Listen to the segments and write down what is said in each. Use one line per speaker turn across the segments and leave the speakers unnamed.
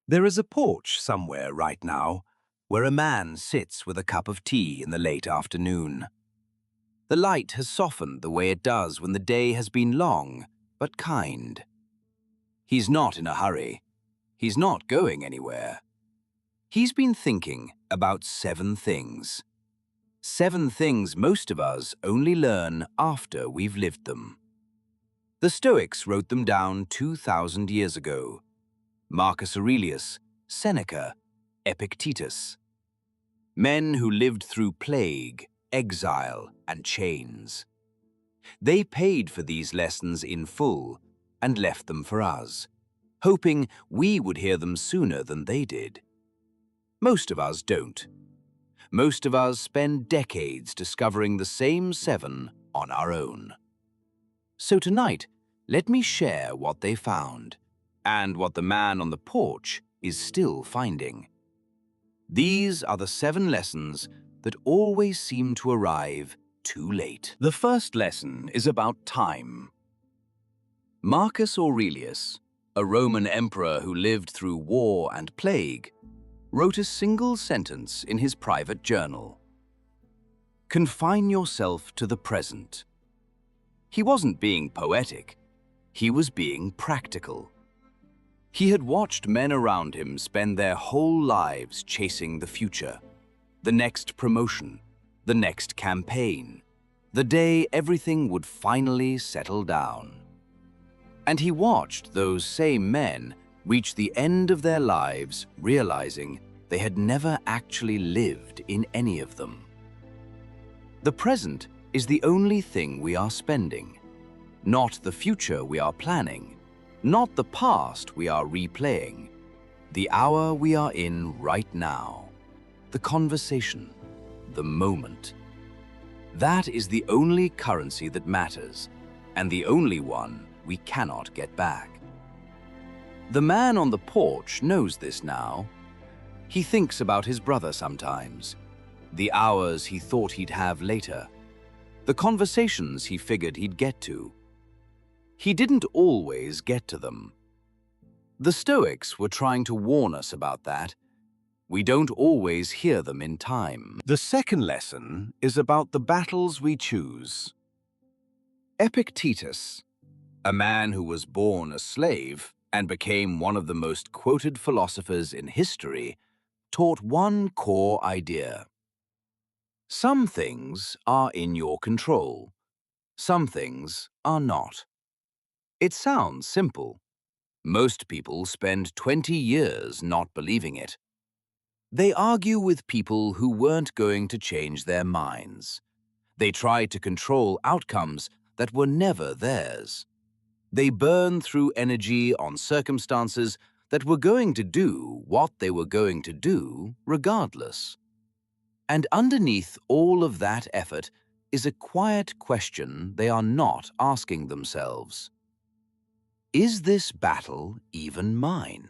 There is a porch somewhere right now where a man sits with a cup of tea in the late afternoon. The light has softened the way it does when the day has been long but kind. He's not in a hurry. He's not going anywhere. He's been thinking about 7 things. 7 things most of us only learn after we've lived them. The Stoics wrote them down 2,000 years ago. Marcus Aurelius, Seneca, Epictetus. Men who lived through plague, exile, and chains. They paid for these lessons in full and left them for us, hoping we would hear them sooner than they did. Most of us don't. Most of us spend decades discovering the same 7 on our own. So tonight, let me share what they found, and what the man on the porch is still finding. These are the 7 lessons that always seem to arrive too late. The first lesson is about time. Marcus Aurelius, a Roman emperor who lived through war and plague, wrote a single sentence in his private journal. Confine yourself to the present. He wasn't being poetic, he was being practical. He had watched men around him spend their whole lives chasing the future, the next promotion, the next campaign, the day everything would finally settle down. And he watched those same men reach the end of their lives realizing they had never actually lived in any of them. The present is the only thing we are spending, not the future we are planning, not the past we are replaying, the hour we are in right now, the conversation, the moment. That is the only currency that matters, and the only one we cannot get back. The man on the porch knows this now. He thinks about his brother sometimes, the hours he thought he'd have later, the conversations he figured he'd get to. He didn't always get to them. The Stoics were trying to warn us about that. We don't always hear them in time. The second lesson is about the battles we choose. Epictetus, a man who was born a slave and became one of the most quoted philosophers in history, taught one core idea. Some things are in your control. Some things are not. It sounds simple. Most people spend 20 years not believing it. They argue with people who weren't going to change their minds. They try to control outcomes that were never theirs. They burn through energy on circumstances that were going to do what they were going to do regardless. And underneath all of that effort is a quiet question they are not asking themselves. Is this battle even mine?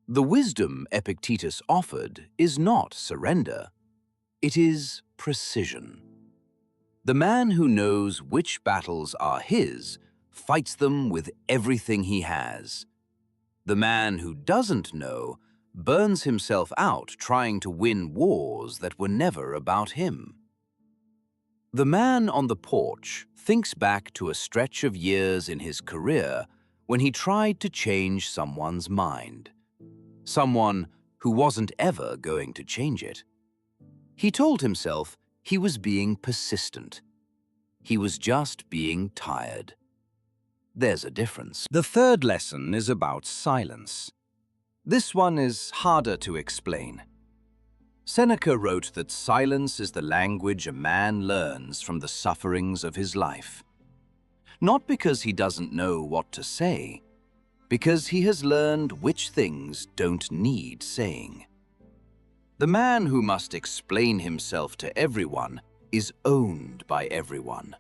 The wisdom Epictetus offered is not surrender. It is precision. The man who knows which battles are his fights them with everything he has. The man who doesn't know burns himself out trying to win wars that were never about him. The man on the porch thinks back to a stretch of years in his career when he tried to change someone's mind. Someone who wasn't ever going to change it. He told himself he was being persistent. He was just being tired. There's a difference. The third lesson is about silence. This one is harder to explain. Seneca wrote that silence is the language a man learns from the sufferings of his life. Not because he doesn't know what to say, because he has learned which things don't need saying. The man who must explain himself to everyone is owned by everyone.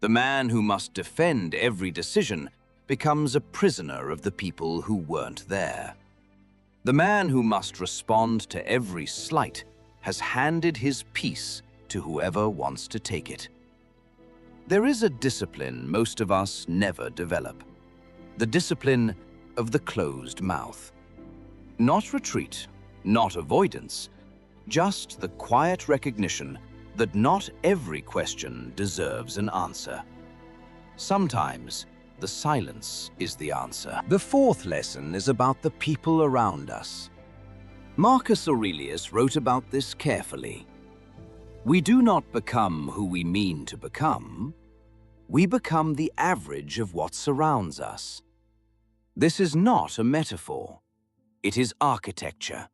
The man who must defend every decision becomes a prisoner of the people who weren't there. The man who must respond to every slight has handed his peace to whoever wants to take it. There is a discipline most of us never develop. The discipline of the closed mouth. Not retreat, not avoidance, just the quiet recognition that not every question deserves an answer. Sometimes, the silence is the answer. The fourth lesson is about the people around us. Marcus Aurelius wrote about this carefully. We do not become who we mean to become. We become the average of what surrounds us. This is not a metaphor. It is architecture.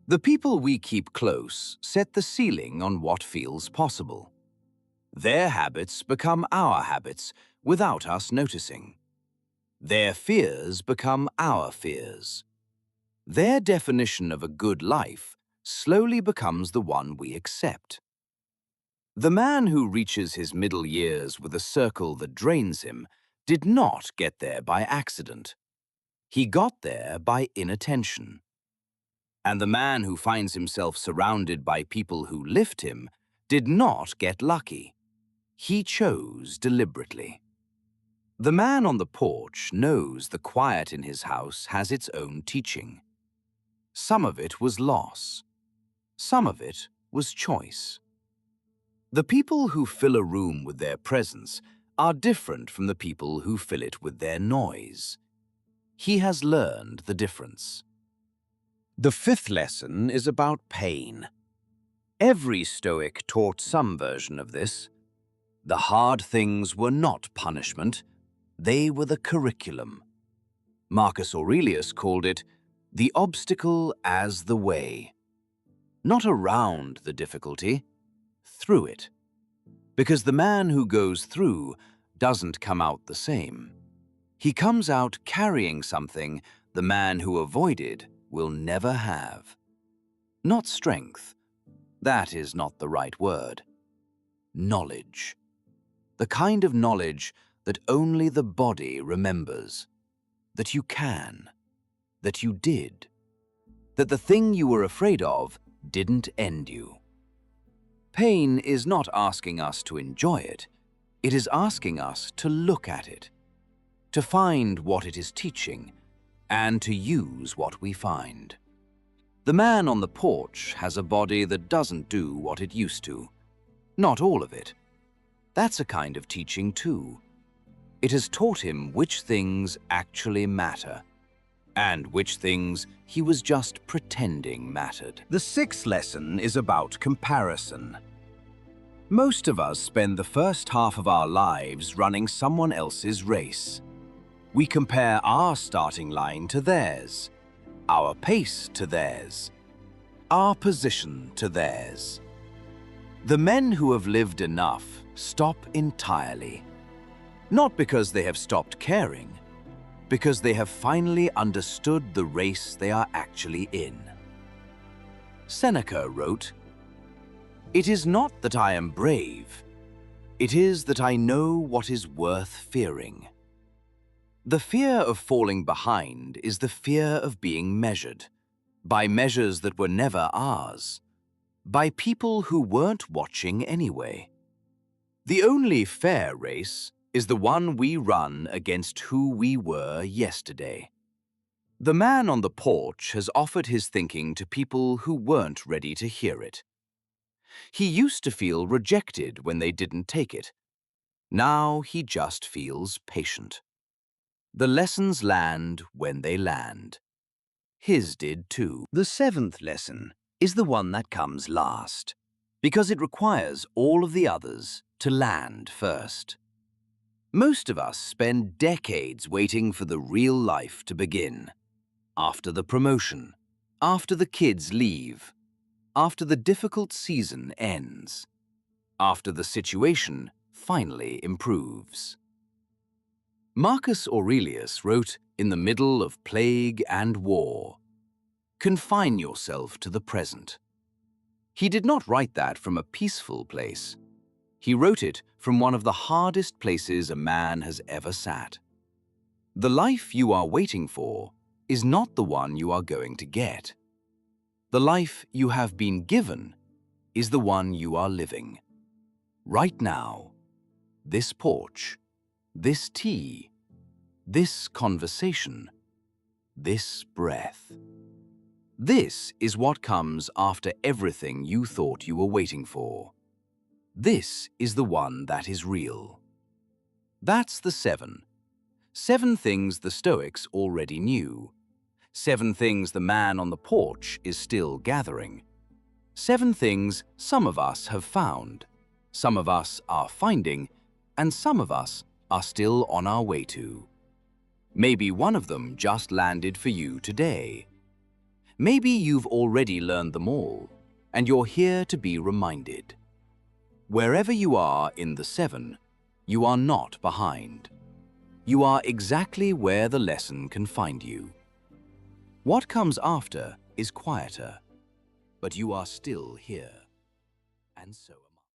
The people we keep close set the ceiling on what feels possible. Their habits become our habits without us noticing. Their fears become our fears. Their definition of a good life slowly becomes the one we accept. The man who reaches his middle years with a circle that drains him did not get there by accident. He got there by inattention. And the man who finds himself surrounded by people who lift him did not get lucky. He chose deliberately. The man on the porch knows the quiet in his house has its own teaching. Some of it was loss. Some of it was choice. The people who fill a room with their presence are different from the people who fill it with their noise. He has learned the difference. The fifth lesson is about pain. Every Stoic taught some version of this. The hard things were not punishment, they were the curriculum. Marcus Aurelius called it the obstacle as the way. Not around the difficulty, through it. Because the man who goes through doesn't come out the same. He comes out carrying something the man who avoided will never have. Not strength. That is not the right word. Knowledge. The kind of knowledge that only the body remembers. That you can. That you did. That the thing you were afraid of didn't end you. Pain is not asking us to enjoy it. It is asking us to look at it. To find what it is teaching, and to use what we find. The man on the porch has a body that doesn't do what it used to. Not all of it. That's a kind of teaching too. It has taught him which things actually matter, and which things he was just pretending mattered. The sixth lesson is about comparison. Most of us spend the first half of our lives running someone else's race. We compare our starting line to theirs, our pace to theirs, our position to theirs. The men who have lived enough stop entirely. Not because they have stopped caring, because they have finally understood the race they are actually in. Seneca wrote, "It is not that I am brave, it is that I know what is worth fearing." The fear of falling behind is the fear of being measured, by measures that were never ours, by people who weren't watching anyway. The only fair race is the one we run against who we were yesterday. The man on the porch has offered his thinking to people who weren't ready to hear it. He used to feel rejected when they didn't take it. Now he just feels patient. The lessons land when they land. His did too. The seventh lesson is the one that comes last, because it requires all of the others to land first. Most of us spend decades waiting for the real life to begin. After the promotion, after the kids leave, after the difficult season ends, after the situation finally improves. Marcus Aurelius wrote in the middle of plague and war, "Confine yourself to the present." He did not write that from a peaceful place. He wrote it from one of the hardest places a man has ever sat. The life you are waiting for is not the one you are going to get. The life you have been given is the one you are living. Right now, this porch, this tea, this conversation, this breath. This is what comes after everything you thought you were waiting for. This is the one that is real. That's the 7. 7 things the Stoics already knew. 7 things the man on the porch is still gathering. 7 things some of us have found, some of us are finding, and some of us are still on our way to. Maybe one of them just landed for you today. Maybe you've already learned them all, and you're here to be reminded. Wherever you are in the 7, you are not behind. You are exactly where the lesson can find you. What comes after is quieter, but you are still here, and so